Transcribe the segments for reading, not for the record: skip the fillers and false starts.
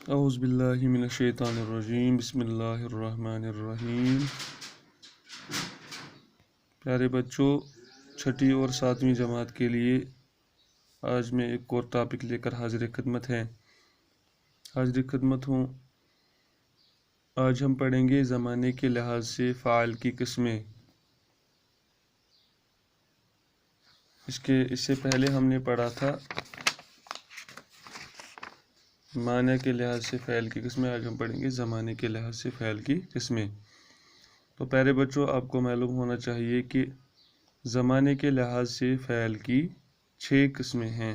اعوذ باللہ من الشیطان الرجیم بسم اللہ الرحمن الرحیم۔ پیارے بچوں، چھٹی اور ساتویں جماعت کے لیے آج میں ایک اور ٹاپک لے کر حاضر خدمت ہوں۔ آج ہم پڑھیں گے زمانے کے لحاظ سے فاعل کی قسمیں۔ اس سے پہلے ہم نے پڑھا تھا معنی کے لحاظ سے فعل کی قسمیں۔ آج ہم پڑھیں گے زمانے کے لحاظ سے فعل کی قسمیں۔ تو پیارے بچوں، آپ کو معلوم ہونا چاہیے کہ زمانے کے لحاظ سے فعل کی 6 قسمیں ہیں۔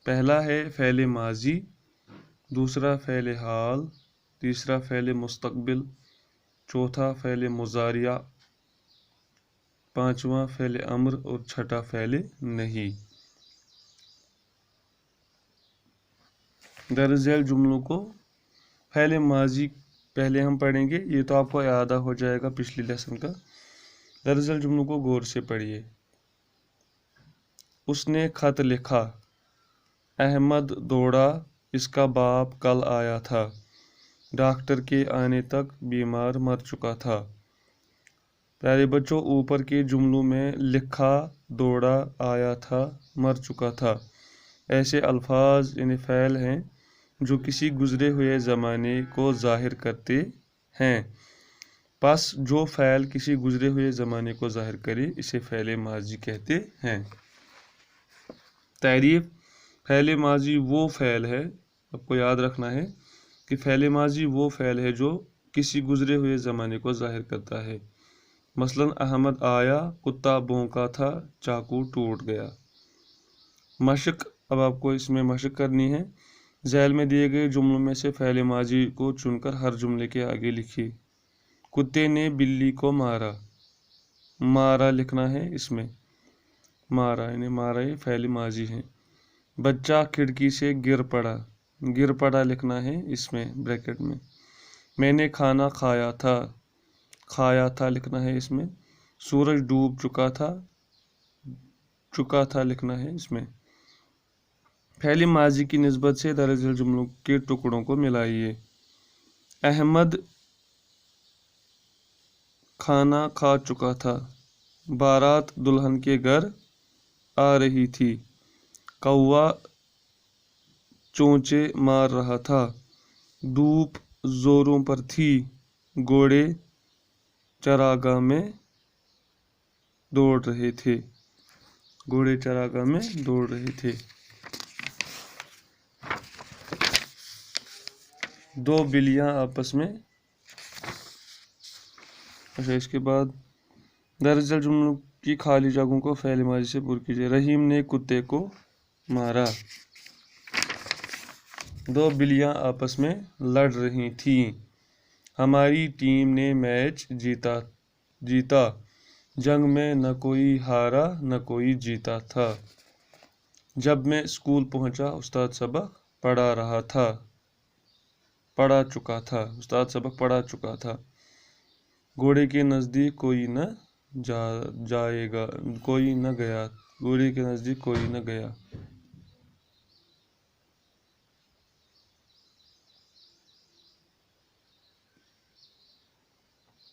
پہلا ہے فعل ماضی، دوسرا فعل حال، تیسرا فعل مستقبل، چوتھا فعل مضارع، پانچواں فعل امر اور چھٹا فعل نہیں۔ درج ذیل جملوں کو فعل ماضی پہلے ہم پڑھیں گے، یہ تو آپ کو یاد ہو جائے گا پچھلی لیسن کا۔ درج ذیل جملوں کو غور سے پڑھیے۔ اس نے خط لکھا، احمد دوڑا، اس کا باپ کل آیا تھا، ڈاکٹر کے آنے تک بیمار مر چکا تھا۔ پیارے بچوں، اوپر کے جملوں میں لکھا، دوڑا، آیا تھا، مر چکا تھا ایسے الفاظ یعنی فعل ہیں جو کسی گزرے ہوئے زمانے کو ظاہر کرتے ہیں۔ پس جو فعل کسی گزرے ہوئے زمانے کو ظاہر کرے اسے فعل ماضی کہتے ہیں۔ تعریف: فعل ماضی وہ فعل ہے، آپ کو یاد رکھنا ہے کہ فعل ماضی وہ فعل ہے جو کسی گزرے ہوئے زمانے کو ظاہر کرتا ہے۔ مثلا احمد آیا، کتا بھونکا تھا، چاقو ٹوٹ گیا۔ مشق: اب آپ کو اس میں مشق کرنی ہے۔ ذیل میں دیے گئے جملوں میں سے فعل ماضی کو چن کر ہر جملے کے آگے لکھیے۔ کتے نے بلی کو مارا، مارا لکھنا ہے اس میں، مارا یعنی مارا یہ فعل ماضی ہے۔ بچہ کھڑکی سے گر پڑا لکھنا ہے اس میں بریکٹ میں۔ میں نے کھانا کھایا تھا لکھنا ہے اس میں۔ سورج ڈوب چکا تھا لکھنا ہے اس میں۔ فعل ماضی کی نسبت سے درج ذیل جملوں کے ٹکڑوں کو ملائیے۔ احمد کھانا کھا چکا تھا، بارات دلہن کے گھر آ رہی تھی، کوا چونچے مار رہا تھا، دھوپ زوروں پر تھی، گھوڑے چراگاہ میں دوڑ رہے تھے۔ دو بلیاں آپس میں۔ اس کے بعد درج ذیل جملوں کی خالی جگہوں کو فعل ماضی سے پر کیجیے۔ رحیم نے کتے کو مارا، دو بلیاں آپس میں لڑ رہی تھیں، ہماری ٹیم نے میچ جیتا، جنگ میں نہ کوئی ہارا نہ کوئی جیتا تھا۔ جب میں اسکول پہنچا استاد سبق پڑھا چکا تھا، گھوڑے کے نزدیک کوئی نہ گیا۔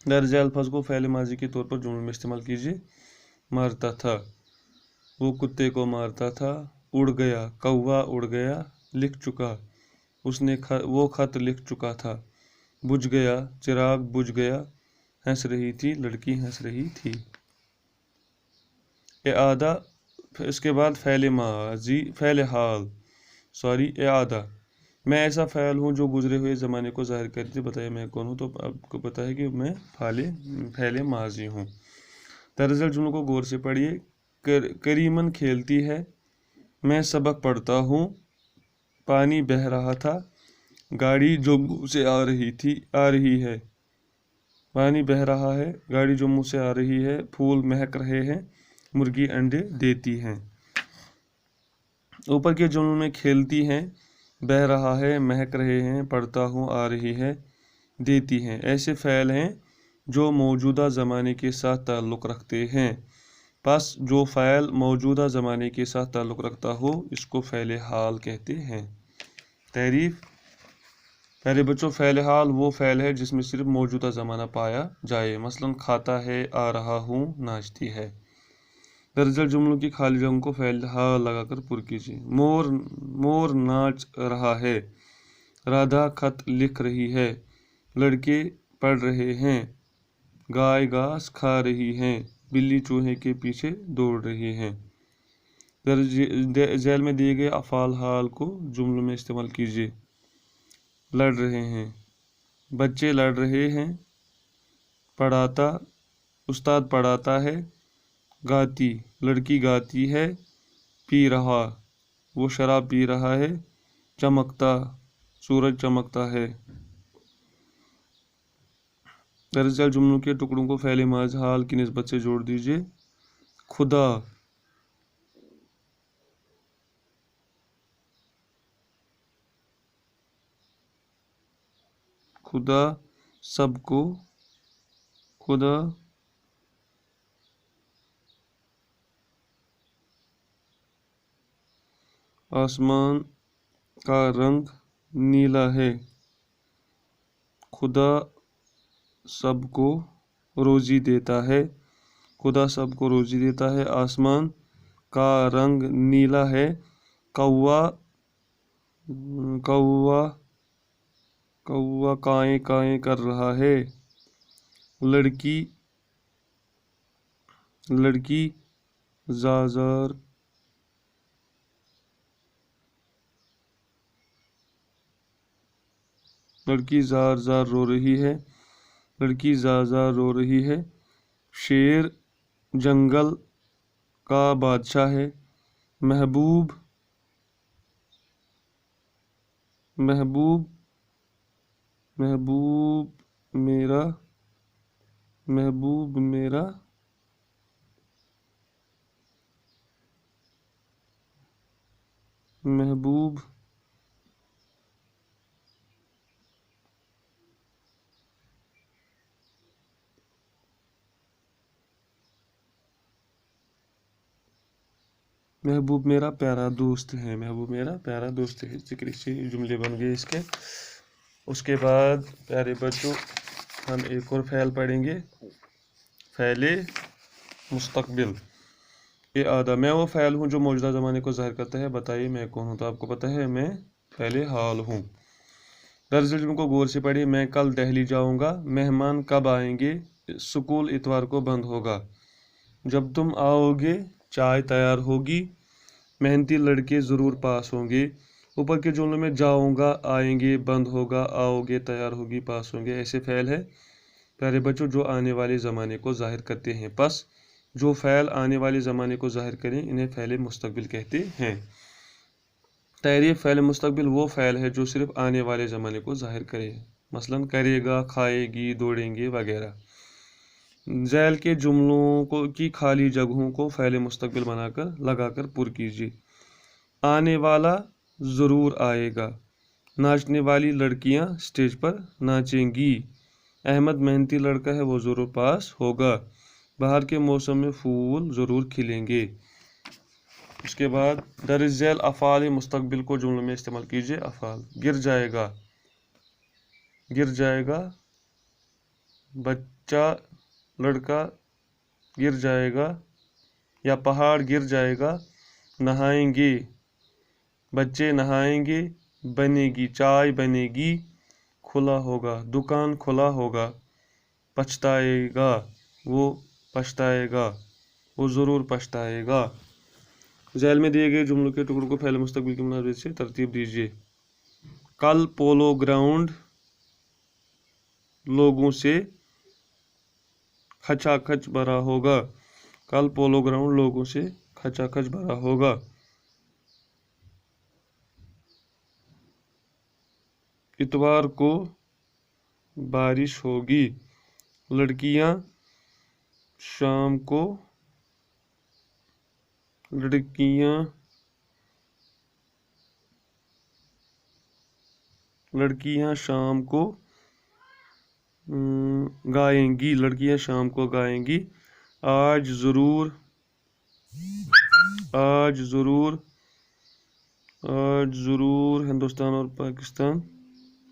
درج ذیل الفاظ کو فعل ماضی کے طور پر جملوں میں استعمال کیجیے۔ مارتا تھا، وہ کتے کو مارتا تھا، اڑ گیا، کوا اڑ گیا، لکھ چکا، وہ خط لکھ چکا تھا، بجھ گیا، چراغ بجھ گیا، ہنس رہی تھی، لڑکی ہنس رہی تھی۔ اعادہ: اس کے بعد اعادہ: میں ایسا فعل ہوں جو گزرے ہوئے زمانے کو ظاہر کرتے بتایا میں کون ہوں، تو آپ کو پتہ ہے کہ میں فعل ماضی ہوں۔ درج ذیل جملوں کو غور سے پڑھیے۔ کریمن کھیلتی ہے، میں سبق پڑھتا ہوں، پانی بہہ رہا تھا، گاڑی جو منہ سے آ رہی ہے، پانی بہہ رہا ہے، گاڑی جو منہ سے آ رہی ہے، پھول مہک رہے ہیں، مرغی انڈے دیتی ہیں۔ اوپر کے جملوں میں کھیلتی ہیں، بہہ رہا ہے، مہک رہے ہیں، پڑھتا ہوں، آ رہی ہے، دیتی ہیں ایسے فعل ہیں جو موجودہ زمانے کے ساتھ تعلق رکھتے ہیں۔ پس جو فعل موجودہ زمانے کے ساتھ تعلق رکھتا ہو اس کو فعل حال کہتے ہیں۔ تعریف: پیارے بچوں، فعل حال وہ فعل ہے جس میں صرف موجودہ زمانہ پایا جائے، مثلا کھاتا ہے، آ رہا ہوں، ناچتی ہے۔ درج جملوں کی خالی جگہوں کو فعل حال لگا کر پر کیجیے۔ مور ناچ رہا ہے، رادھا خط لکھ رہی ہے، لڑکے پڑھ رہے ہیں، گائے گھاس کھا رہی ہے، بلی چوہے کے پیچھے دوڑ رہی ہے۔ ذیل میں دیے گئے افعال حال کو جملوں میں استعمال کیجیے۔ لڑ رہے ہیں، بچے لڑ رہے ہیں، پڑھاتا، استاد پڑھاتا ہے، گاتی، لڑکی گاتی ہے، پی رہا، وہ شراب پی رہا ہے، چمکتا، سورج چمکتا ہے۔ درج ذیل جملوں کے ٹکڑوں کو فعل ماضی حال کی نسبت سے جوڑ دیجیے۔ خدا، خدا سب کو، خدا آسمان کا رنگ نیلا ہے، خدا سب کو روزی دیتا ہے، خدا سب کو روزی دیتا ہے، آسمان کا رنگ نیلا ہے، کوا کوا کوا کائیں کائیں کر رہا ہے، لڑکی لڑکی زار زار رو رہی ہے، لڑکی زار زار رو رہی ہے، شیر جنگل کا بادشاہ ہے، محبوب محبوب محبوب میرا محبوب میرا محبوب محبوب میرا پیارا دوست ہے، محبوب میرا پیارا دوست ہے۔ ذکر سے جملے بن گئے اس کے۔ اس کے بعد پیارے بچوں ہم ایک اور فعل پڑھیں گے، فعل مستقبل۔ یہ آدھا، میں وہ فعل ہوں جو موجودہ زمانے کو ظاہر کرتا ہے، بتائیے میں کون ہوں؟ تو آپ کو پتہ ہے میں فعل حال ہوں۔ درج ذیل جملوں کو غور سے پڑھیے۔ میں کل دہلی جاؤں گا، مہمان کب آئیں گے، اسکول اتوار کو بند ہوگا، جب تم آؤ گے چائے تیار ہوگی، محنتی لڑکے ضرور پاس ہوں گے۔ اوپر کے جملوں میں جاؤں گا، آئیں گے، بند ہوگا، آؤ گے، تیار ہوگی، پاس ہوں گے ایسے فعل ہے پیارے بچوں جو آنے والے زمانے کو ظاہر کرتے ہیں۔ پس جو فعل آنے والے زمانے کو ظاہر کریں انہیں فعل مستقبل کہتے ہیں۔ تعریف، فعل مستقبل وہ فعل ہے جو صرف آنے والے زمانے کو ظاہر کرے، مثلا کرے گا، کھائے گی، دوڑیں گے وغیرہ۔ ذیل کے جملوں کی خالی جگہوں کو فعل مستقبل بنا کر لگا کر پر کیجیے۔ آنے والا ضرور آئے گا، ناچنے والی لڑکیاں سٹیج پر ناچیں گی، احمد محنتی لڑکا ہے، وہ ضرور پاس ہوگا، باہر کے موسم میں پھول ضرور کھلیں گے۔ اس کے بعد درج ذیل افعال مستقبل کو جملوں میں استعمال کیجیے۔ افعال، گر جائے گا، گر جائے گا، بچہ لڑکا گر جائے گا یا پہاڑ گر جائے گا، نہائیں گے، بچے نہائیں گے، بنے گی، چائے بنے گی، کھلا ہوگا، دکان کھلا ہوگا، پچھتائے گا، وہ پچھتائے گا، وہ ضرور پچھتائے گا۔ ذیل میں دیے گئے جملوں کے ٹکڑوں کو فعل مستقبل کی مناسبت سے ترتیب دیجیے۔ کل پولو گراؤنڈ لوگوں سے کھچا کھچ بھرا ہوگا، کل پولو گراؤنڈ لوگوں سے کھچا کھچ بھرا ہوگا۔ اتوار کو بارش ہوگی، لڑکیاں شام کو لڑکیاں شام کو گائیں گی، لڑکیاں شام کو گائیں گی، آج ضرور ہندوستان اور پاکستان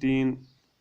3